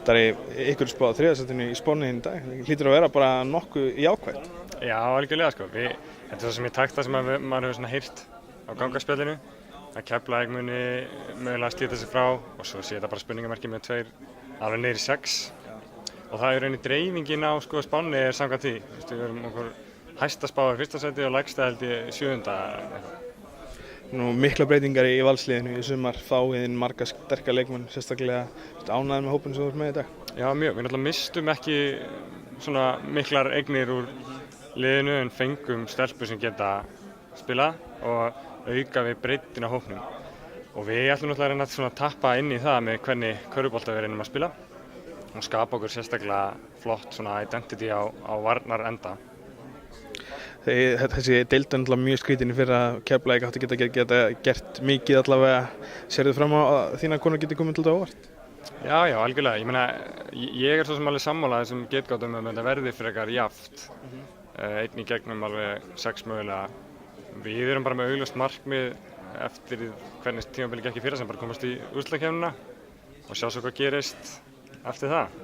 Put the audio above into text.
Það ykkur spáð þriðasætinu í Spáni í dag. Það hlýtur að vera bara nokkuð jákvætt. Já, algjörlega sko. Þetta svo sem ég takta sem maður hefur svona heyrt á gangaspjallinu. Að Keflavík muni mögulega slíta sig frá og svo sé þetta bara spurningamerki með 2 alveg niður í 6. Og það rauninni dreifingin á sko Spáni samkvæmt því. Við erum okkur hæsta spáð í fyrsta sæti og lægsta held í 7. Nú mikla breytingar í valsliðinu í sumar, fáiðin marga sterka leikmenn, sérstaklega ánægðir með hópinn sem þú ert með í dag. Já, mjög. Við náttúrulega mistum ekki svona miklar eignir úr liðinu en fengum stelpur sem geta spilað og auka við breiddina á hópnum. Og við ætlum náttúrulega að reyna að tappa inn í það með hvernig körfubolta við reynum að spila og skapa okkur sérstaklega flott svona identity á varnarenda. Þessi deild er náttúrulega mjög skrítin í fyrra að Keflavík átti geta gert mikið allavega. Sérðu fram á að þínar konur geti komið til þetta óvart? Já, algjörlega. Ég meina, ég svo sem alveg sammála þessum getgátum að þetta verði frekar jafnt. Einn í gegnum alveg 6 mögulega. Við erum bara með augljóst markmið eftir hvernig tímabilið gekk í fyrra sem bara komast í úrslitakeppnina og sjá svo hvað gerist eftir það.